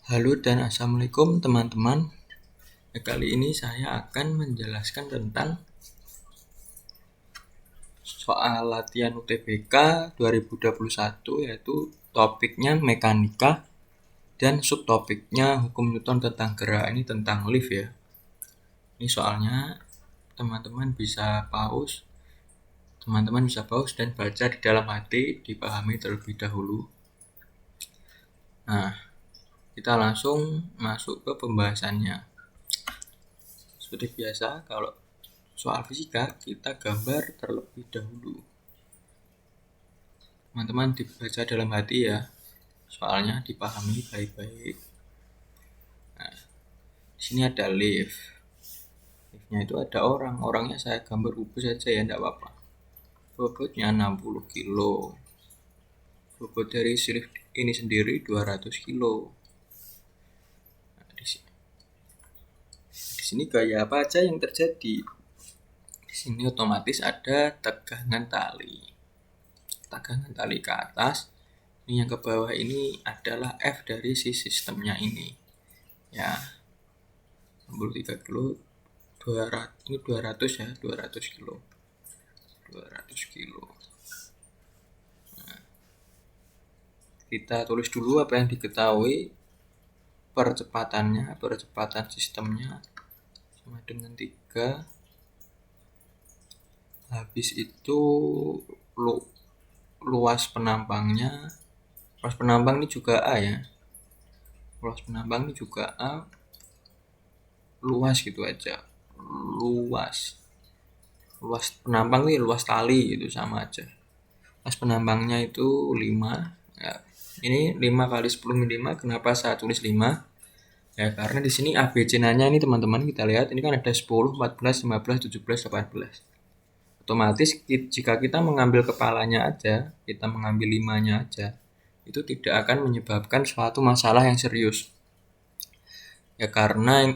Halo dan assalamualaikum teman-teman. Kali ini saya akan menjelaskan tentang soal latihan UTBK 2021, yaitu topiknya mekanika dan subtopiknya hukum Newton tentang gerak. Ini tentang lift ya. Ini soalnya teman-teman bisa pause dan baca di dalam hati, dipahami terlebih dahulu. Nah, kita langsung masuk ke pembahasannya. Seperti biasa, kalau soal fisika kita gambar terlebih dahulu. Teman-teman dibaca dalam hati ya, soalnya dipahami baik-baik. Nah, di sini ada lift. Liftnya itu ada orangnya saya gambar kubus saja ya, enggak apa-apa. Bobotnya 60 kilo. Bobot dari lift ini sendiri 200 kilo. Nah, di sini gaya apa aja yang terjadi? Di sini otomatis ada tegangan tali. Tegangan tali ke atas. Ini yang ke bawah ini adalah F dari si sistemnya ini. Ya. 63 kilo 200, ini 200 ya, 200 kilo. 200 kilo. Nah, kita tulis dulu apa yang diketahui. Percepatan sistemnya sama dengan 3. Habis itu luas penambangnya. Luas penambang ini juga A ya. Luas penambang ini juga A. Luas gitu aja. Luas penambang ini luas tali itu sama aja. Luas penambangnya itu 5 ya. Ini 5 kali 10 mm. Kenapa saya tulis 5? Ya karena di sini ABC-nya ini teman-teman kita lihat ini kan ada 10, 14, 15, 17, 18. Otomatis jika kita mengambil kepalanya aja, kita mengambil 5-nya aja, itu tidak akan menyebabkan suatu masalah yang serius. Ya karena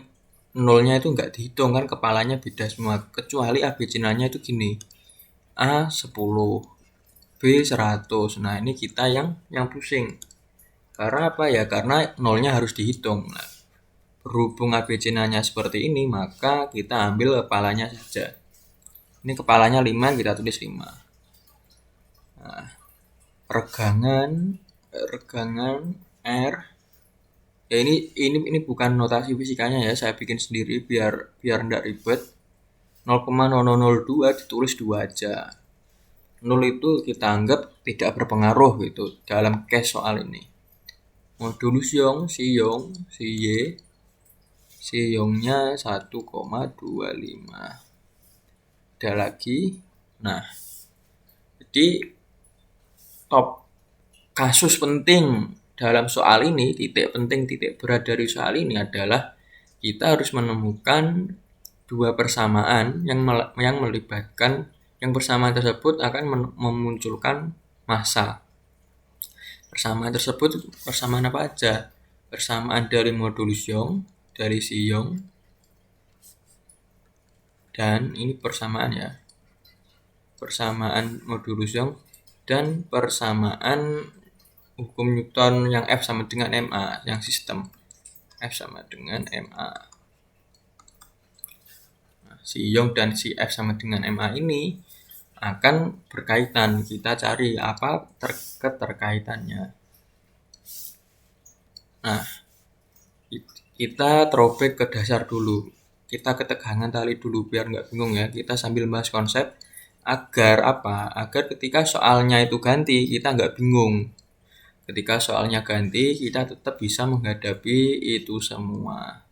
nolnya itu enggak dihitung kan, kepalanya beda semua, kecuali ABC-nya itu gini. A 10, B 100. Nah, ini kita yang pusing. Karena apa ya? Karena nolnya harus dihitung. Nah, berhubung ABC-nya seperti ini, maka kita ambil kepalanya saja. Ini kepalanya 5, kita tulis 5. Nah, regangan R. Ya ini bukan notasi fisikanya ya, saya bikin sendiri biar enggak ribet. 0,0002 ditulis 2 aja. 0 itu kita anggap tidak berpengaruh gitu dalam case soal ini. Modulus si Yongnya 1,25. Ada lagi. Nah, jadi kasus penting dalam soal ini, titik berat dari soal ini adalah kita harus menemukan dua persamaan yang melibatkan, yang persamaan tersebut akan memunculkan massa. Persamaan tersebut persamaan apa aja? Persamaan dari modulus Young, dari si Young, dan ini persamaan ya. Persamaan modulus Young dan persamaan hukum Newton yang F sama dengan MA, yang sistem F sama dengan MA. Nah, si Young dan si F sama dengan MA ini akan berkaitan. Kita cari apa keterkaitannya. Nah, kita throwback ke dasar dulu. Kita ke tegangan tali dulu biar nggak bingung ya. Kita sambil bahas konsep agar apa? Agar ketika soalnya itu ganti kita nggak bingung. Ketika soalnya ganti kita tetap bisa menghadapi itu semua.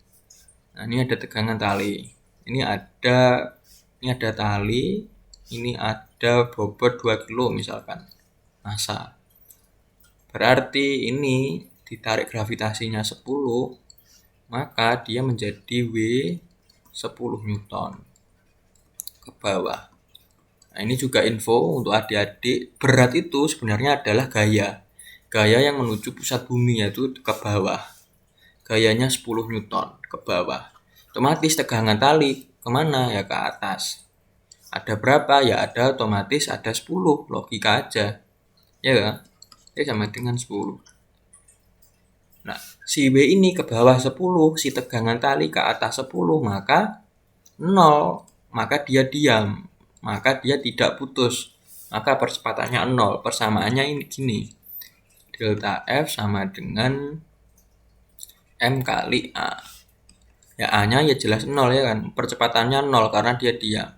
Nah, ini ada tegangan tali. Ini ada tali. Ini ada bobot 2 kilo misalkan. Massa. Berarti ini ditarik gravitasinya 10, maka dia menjadi W 10 Newton ke bawah. Nah, ini juga info untuk adik-adik, berat itu sebenarnya adalah gaya yang menuju pusat bumi, yaitu ke bawah. Gayanya 10 Newton ke bawah. Otomatis tegangan tali kemana? Ya ke atas. Ada berapa? Ya ada otomatis ada 10, logika aja. Ya kan? Sama dengan 10. Nah, si W ini ke bawah 10, si tegangan tali ke atas 10, maka 0, maka dia diam, maka dia tidak putus, maka percepatannya 0. Persamaannya ini gini, delta F sama dengan M kali A. Ya A-nya ya jelas 0 ya kan, percepatannya 0 karena dia diam.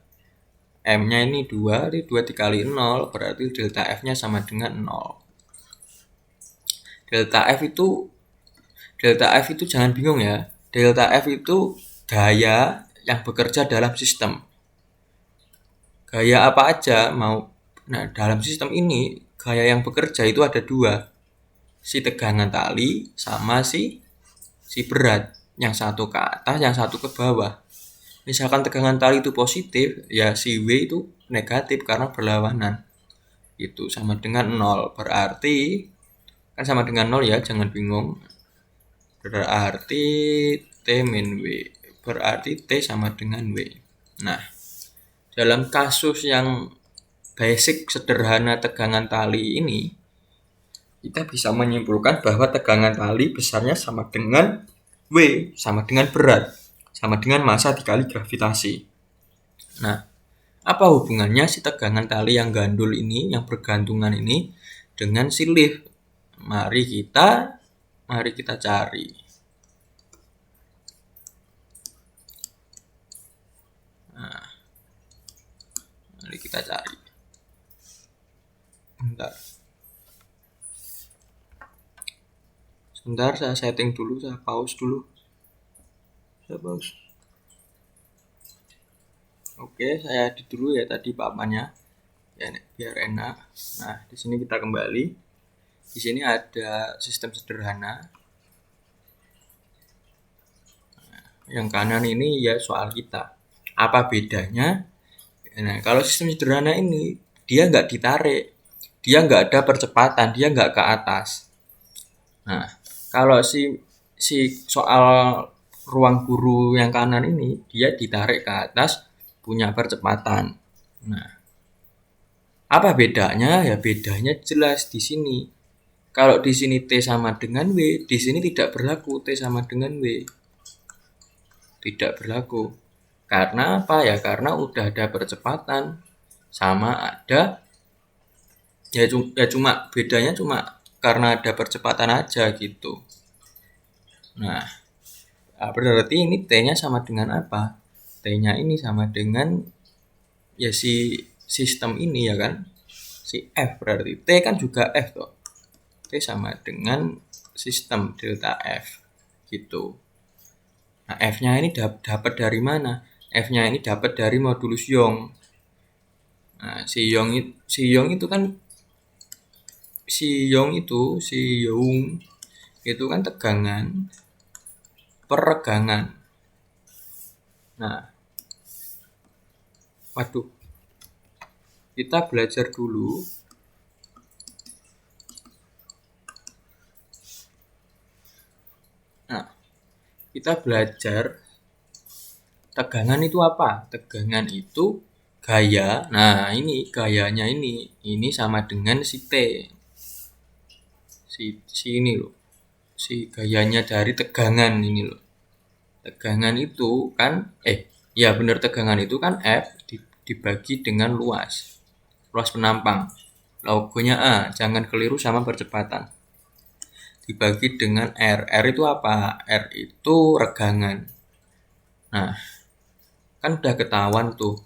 M-nya ini 2, 2 dikali 0, berarti delta F-nya sama dengan 0. Delta F itu jangan bingung ya. Delta F itu gaya yang bekerja dalam sistem. Gaya apa aja mau. Nah, dalam sistem ini gaya yang bekerja itu ada dua. Si tegangan tali sama si berat. Yang satu ke atas, yang satu ke bawah. Misalkan tegangan tali itu positif, ya si W itu negatif karena berlawanan. Itu sama dengan 0. Berarti kan sama dengan 0 ya, jangan bingung. Berarti T min W. Berarti T sama dengan W. Nah, dalam kasus yang basic sederhana tegangan tali ini, kita bisa menyimpulkan bahwa tegangan tali besarnya sama dengan W, sama dengan berat, sama dengan massa dikali gravitasi. Nah, apa hubungannya si tegangan tali yang gandul ini, yang bergantungan ini, dengan si lift? Mari kita cari. Nah, mari kita cari. Sebentar, saya setting dulu, saya pause dulu. Oke, saya edit dulu ya tadi papannya, ya biar enak. Nah, di sini kita kembali. Di sini ada sistem sederhana. Nah, yang kanan ini ya soal kita. Apa bedanya? Nah, kalau sistem sederhana ini dia nggak ditarik, dia nggak ada percepatan, dia nggak ke atas. Nah, kalau si soal ruang guru yang kanan ini dia ditarik ke atas, punya percepatan. Nah, apa bedanya? Ya bedanya jelas di sini. Kalau di sini T sama dengan W, di sini tidak berlaku T sama dengan W. Tidak berlaku. Karena apa ya? Karena udah ada percepatan sama ada ya cuma bedanya cuma karena ada percepatan aja gitu. Nah, berarti ini T-nya sama dengan apa? T-nya ini sama dengan ya si sistem ini ya kan, si F, berarti T kan juga F toh. T sama dengan sistem delta F gitu. Nah, F-nya ini dapat dari mana? F-nya ini dapat dari modulus Young. Nah, si Young itu kan tegangan per regangan. Nah, waduh, kita belajar dulu. Nah, kita belajar tegangan itu apa? Tegangan itu gaya. Nah, ini gayanya ini sama dengan si T. Si ini loh. Si gayanya dari tegangan ini loh. Tegangan itu kan ya benar, tegangan itu kan F dibagi dengan luas penampang. Logonya A, jangan keliru sama percepatan. Dibagi dengan R. R itu apa? R itu regangan. Nah, kan udah ketahuan tuh.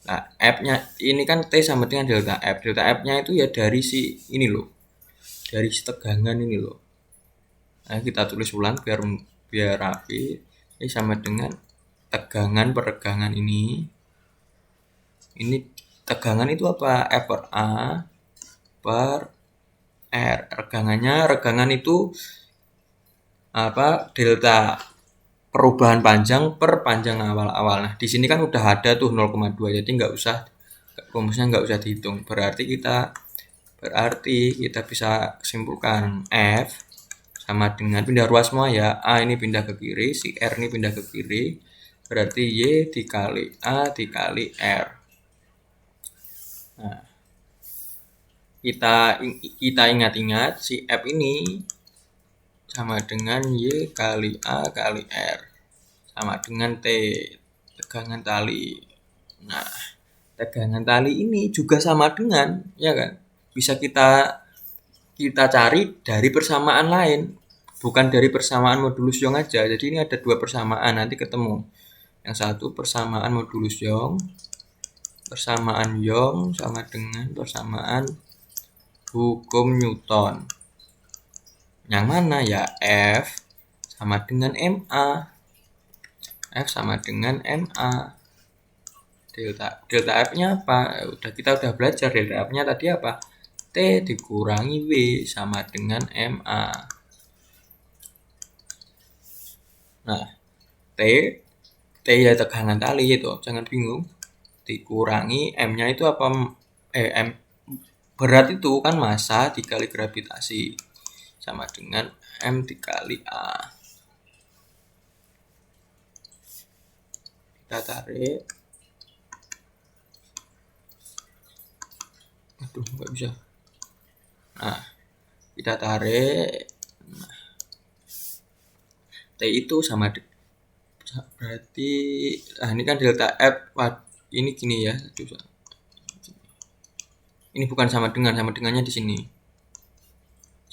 Nah, F-nya ini kan T sama dengan delta F. Delta F-nya itu ya dari si ini loh. Dari si tegangan ini loh. Nah, kita tulis ulang biar rapi. Ini sama dengan tegangan per regangan ini. Ini tegangan itu apa? F per A per R. Regangan itu apa? Delta perubahan panjang per panjang awal-awal. Nah, di sini kan udah ada tuh 0,2, jadi rumusnya nggak usah dihitung. Berarti kita bisa simpulkan F sama dengan pindah ruas semua ya. A ini pindah ke kiri, si R ini pindah ke kiri. Berarti Y dikali A dikali R. Nah, kita ingat-ingat si F ini sama dengan Y kali A kali R sama dengan T, tegangan tali. Nah, tegangan tali ini juga sama dengan, ya kan? Bisa kita cari dari persamaan lain, bukan dari persamaan modulus Young aja. Jadi ini ada dua persamaan, nanti ketemu. Yang satu persamaan modulus Young, persamaan Young sama dengan persamaan hukum Newton. Yang mana ya? F sama dengan MA. F sama dengan MA. Delta F-nya apa? Kita udah belajar delta F-nya tadi apa? T dikurangi W sama dengan MA. Nah, T ya tegangan tali itu, jangan bingung. Dikurangi M-nya itu apa? M berat itu kan massa dikali gravitasi sama dengan M dikali A. Kita tarik. Aduh, nggak bisa. Nah, kita tarik. Nah, T itu sama berarti ini kan delta F. Ini gini ya. Ini bukan sama dengannya di sini.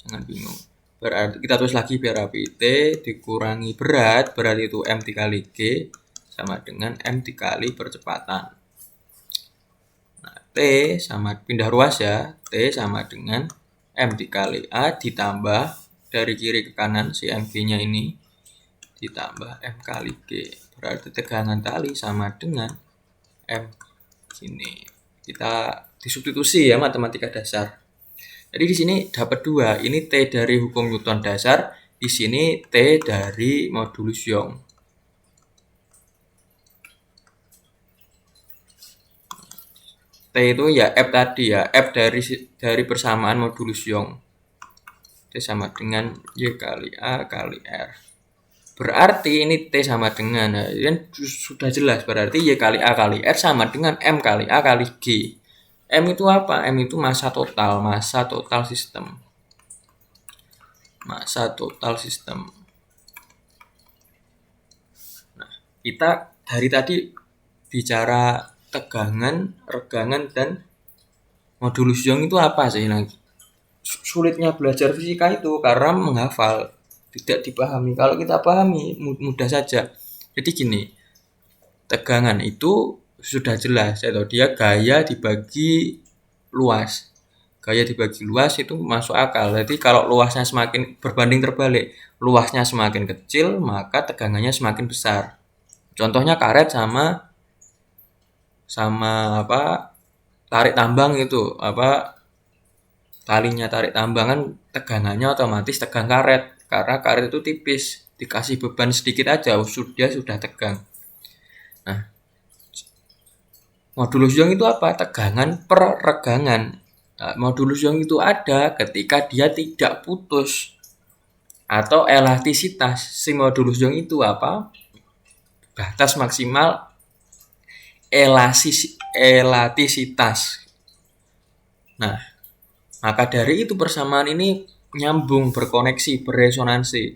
Jangan bingung. Berarti kita tulis lagi biar rapi. T dikurangi berat itu M dikali G sama dengan M dikali percepatan. Nah, T sama pindah ruas ya. T sama dengan M dikali A ditambah dari kiri ke kanan si MG-nya ini ditambah M kali G. Berarti tegangan tali sama dengan M sini. Kita disubstitusi ya matematika dasar. Jadi di sini dapat 2. Ini T dari hukum Newton dasar, di sini T dari modulus Young. T itu ya F tadi ya, F dari persamaan modulus Young. T sama dengan Y kali A kali R. Berarti ini T sama dengan, ini sudah jelas, berarti Y kali A kali R sama dengan M kali A kali G. M itu apa? M itu massa total sistem. Massa total sistem. Nah, kita dari tadi bicara tegangan, regangan, dan modulus Young itu apa sih? Nah, sulitnya belajar fisika itu karena menghafal, tidak dipahami. Kalau kita pahami, mudah saja. Jadi gini, tegangan itu sudah jelas, ya, dia gaya dibagi luas. Gaya dibagi luas itu masuk akal. Jadi kalau luasnya semakin berbanding terbalik, luasnya semakin kecil, maka tegangannya semakin besar. Contohnya karet sama apa? Tarik tambang itu, apa? Talinya tarik tambang kan tegangannya otomatis tegang karet. Karena karet itu tipis, dikasih beban sedikit aja sudah tegang. Nah, modulus Young itu apa? Tegangan per regangan. Nah, modulus Young itu ada ketika dia tidak putus atau elastisitas. Si modulus Young itu apa? Batas maksimal elastisitas. Nah, maka dari itu persamaan ini nyambung, berkoneksi, beresonansi.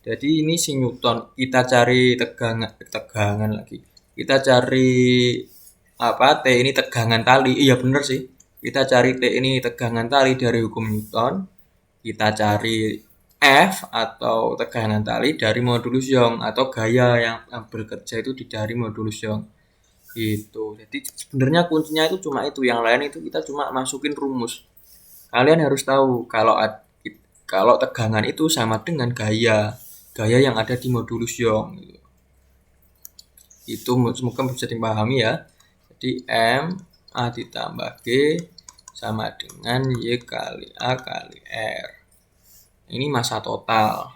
Jadi ini si Newton, kita cari tegangan lagi. Kita cari apa? T ini tegangan tali. Iya benar sih. Kita cari T ini tegangan tali dari hukum Newton. Kita cari F atau tegangan tali dari modulus Young atau gaya yang bekerja itu dari modulus Young. Gitu. Jadi sebenarnya kuncinya itu cuma itu. Yang lain itu kita cuma masukin rumus. Kalian harus tahu kalau tegangan itu sama dengan gaya yang ada di modulus Young. Itu semoga bisa dipahami ya. Jadi M A ditambah G sama dengan Y kali A kali R. Ini massa total.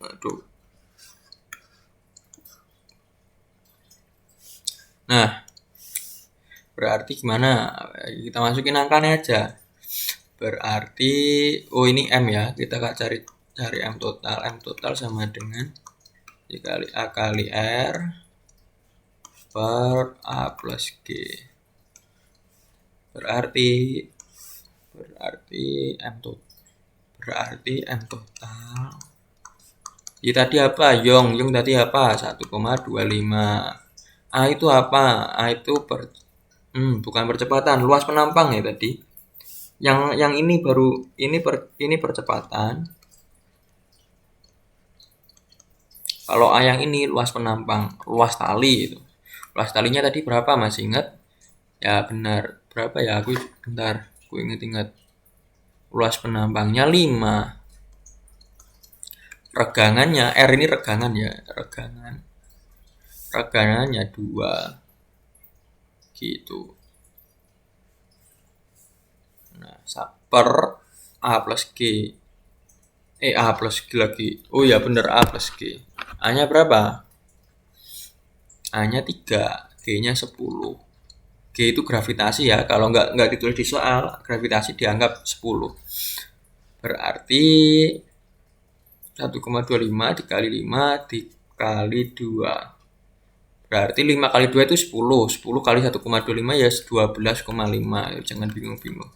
Aduh. Nah, berarti gimana? Kita masukin angkanya aja. Berarti ini M ya. Kita cari M total. M total sama dengan Y kali A kali R per A plus G. Berarti M total. Y tadi apa? Yung tadi apa? 1,25. A itu apa? A itu bukan percepatan, luas penampang ya tadi. Yang ini baru ini percepatan. Kalau A yang ini luas penampang, luas tali itu. Luas talinya tadi berapa? Masih ingat? Ya benar. Berapa ya? Aku ingat. Luas penampangnya 5. Regangannya, R ini regangan ya, regangannya 2. Gitu. Nah, per A plus G. A plus G lagi. Oh ya bener, A plus G. A-nya berapa? A-nya 3, G-nya 10. G itu gravitasi ya, kalau nggak ditulis di soal, gravitasi dianggap 10. Berarti 1,25 dikali 5 dikali 2. Berarti 5 kali 2 itu 10. 10 kali 1,25 ya 12,5. Jangan bingung-bingung.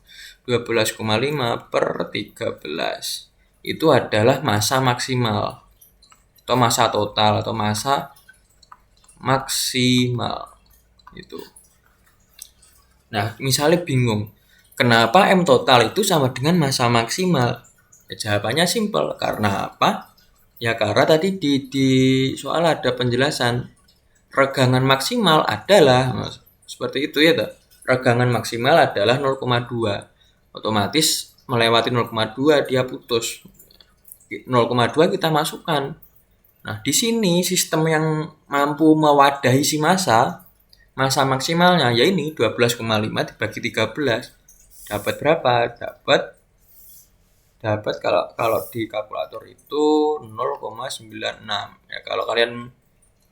12,5 per 13. Itu adalah massa maksimal. Atau massa total atau massa maksimal. Itu. Nah, misalnya bingung. Kenapa M total itu sama dengan massa maksimal? Ya, jawabannya simpel. Karena apa? Ya karena tadi di soal ada penjelasan. Regangan maksimal adalah seperti itu ya toh. Regangan maksimal adalah 0,2. Otomatis melewati 0,2 dia putus. 0,2 kita masukkan. Nah, di sini sistem yang mampu mewadahi si massa maksimalnya ya ini 12,5 dibagi 13. Dapat berapa? Dapat kalau di kalkulator itu 0,96. Ya kalau kalian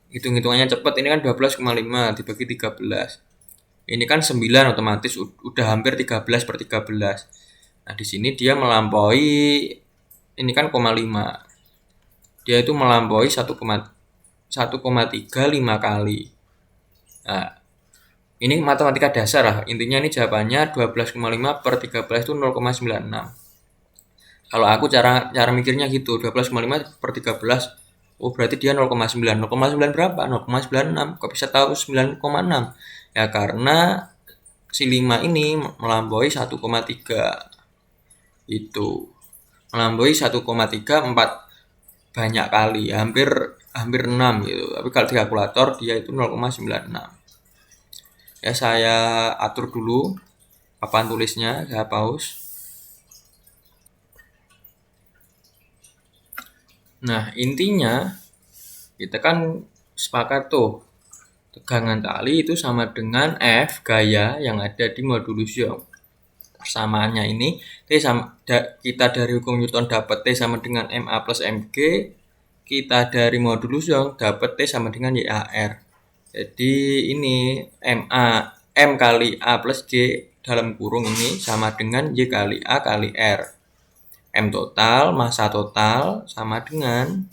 hitung-hitungannya cepat, ini kan 12,5 dibagi 13. Ini kan 9 otomatis udah hampir 13 per 13. Nah, di sini dia melampaui ini kan 0,5. Dia itu melampaui 1,35 kali. Nah, ini matematika dasar lah. Intinya ini jawabannya 12,5 per 13 itu 0,96. Kalau aku cara mikirnya gitu, 12,5 per 13. Oh, berarti dia 0,9. 0,9 berapa? 0,96. Kok bisa tahu 9,6? Ya karena si 5 ini melampaui 1,3. Itu. Melampaui 1,3 4 banyak kali, hampir 6 gitu. Tapi kalau di kalkulator dia itu 0,96. Ya saya atur dulu papan tulisnya, saya pause. Nah, intinya kita kan sepakat tuh tegangan tali itu sama dengan F gaya yang ada di modulus Young. Persamaannya ini kita dari hukum Newton dapat T sama dengan MA plus MG, kita dari modulus Young dapat T sama dengan YAR. Jadi ini M kali A plus G dalam kurung ini sama dengan Y kali A kali R. M total, massa total sama dengan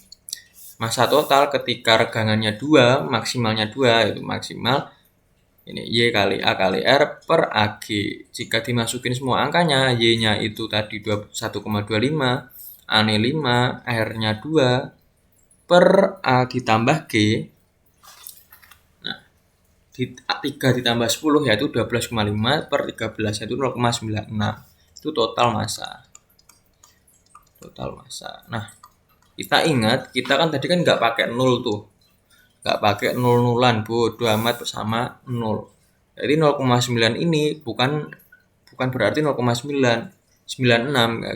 massa total ketika regangannya 2, maksimalnya 2, itu maksimal ini Y kali A kali R per AG. Jika dimasukin semua angkanya, Y-nya itu tadi 1,25, A-nya 5, R-nya 2, per A ditambah G. Nah, 3 ditambah 10 yaitu 12,5 per 13 yaitu 0,96. Itu total massa. Nah, kita ingat, kita kan tadi kan nggak pakai 0 tuh. Nggak pakai 0-0an, bodoh amat sama 0. Jadi 0,9 ini bukan berarti 0,996.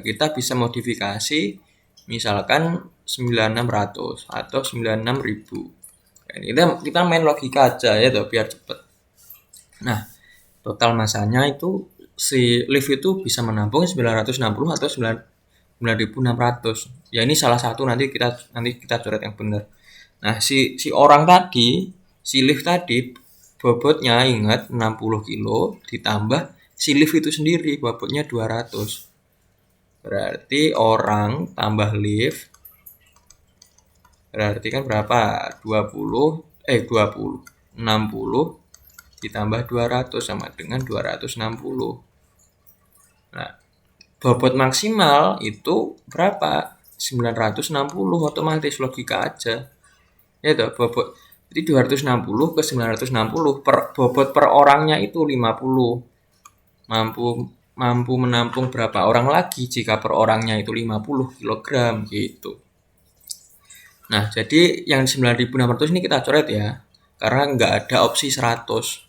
Kita bisa modifikasi misalkan 9600 atau 96.000. Kita main logika aja ya tuh biar cepet. Nah, total masanya itu si lift itu bisa menampung 960 atau 9.600. Ya ini salah satu nanti kita coret yang benar. Nah, si orang tadi, si lift tadi bobotnya ingat 60 kilo ditambah si lift itu sendiri bobotnya 200. Berarti orang tambah lift berarti kan berapa? 60 ditambah 200 sama dengan 260. Nah, bobot maksimal itu berapa? 960, otomatis logika aja. Ya toh, bobot. Jadi 260 ke 960 bobot per orangnya itu 50. Mampu menampung berapa orang lagi jika per orangnya itu 50 kg gitu. Nah, jadi yang 9.600 ini kita coret ya. Karena nggak ada opsi 100.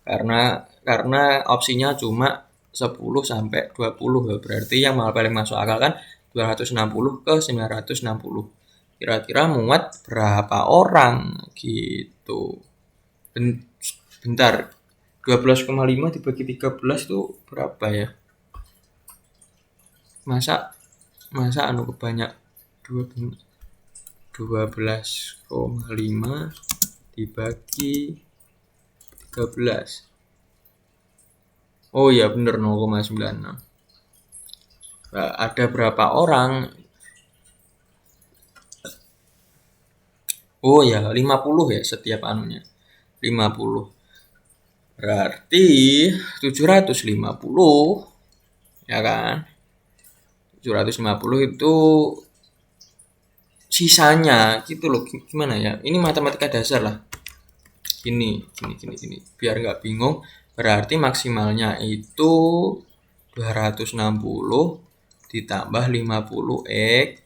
Karena opsinya cuma 10 sampai 20, berarti yang paling masuk akal kan 260 ke 960. Kira-kira muat berapa orang gitu. Bentar. 12,5 dibagi 13 itu berapa ya? Masa kebanyak 12,5 dibagi 13. Oh iya bener 0,96. Nah, ada berapa orang? Oh ya 50 ya setiap anunya. 50. Berarti 750 ya kan? 750 itu sisanya gitu loh. Gimana ya? Ini matematika dasar lah. Gini. Biar nggak bingung. Berarti maksimalnya itu 260 ditambah 50x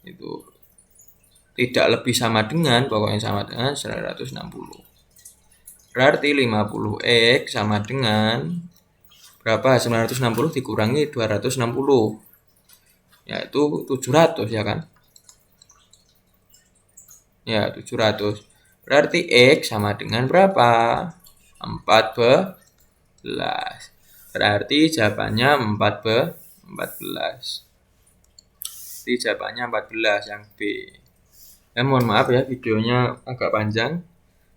itu tidak lebih sama dengan, pokoknya sama dengan 960. Berarti 50x sama dengan berapa? 960 dikurangi 260. Yaitu 700 ya kan? Ya, 700. Berarti X sama dengan berapa? 14. Berarti jawabannya 14. Jadi jawabannya 14 yang B. Ya mohon maaf ya videonya agak panjang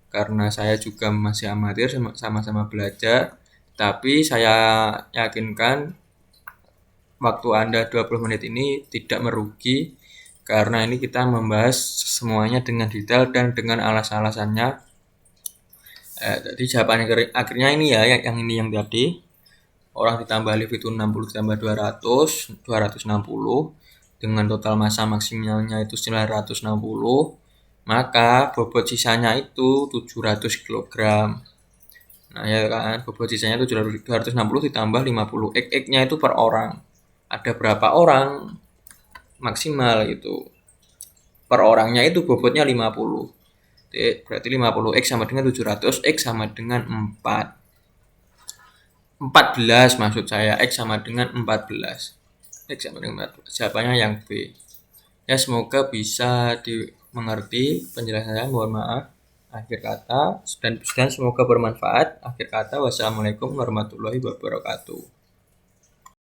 karena saya juga masih amatir, sama-sama belajar. Tapi saya yakinkan waktu Anda 20 menit ini tidak merugi karena ini kita membahas semuanya dengan detail dan dengan alasan-alasannya. Jadi jawaban akhirnya ini ya, yang ini yang tadi. Orang ditambah lift itu 60 ditambah 260. Dengan total massa maksimalnya itu 960. Maka bobot sisanya itu 700 kg. Nah ya kan, bobot sisanya 260 ditambah 50. X-nya itu per orang. Ada berapa orang? Maksimal itu per orangnya itu bobotnya 50. Berarti 50x sama dengan 700, x sama dengan 14 maksud saya, x sama dengan 14. X sama dengan 14. Jawabannya yang B. Ya semoga bisa dimengerti penjelasan saya, mohon maaf akhir kata, dan semoga bermanfaat. Akhir kata, wassalamualaikum warahmatullahi wabarakatuh.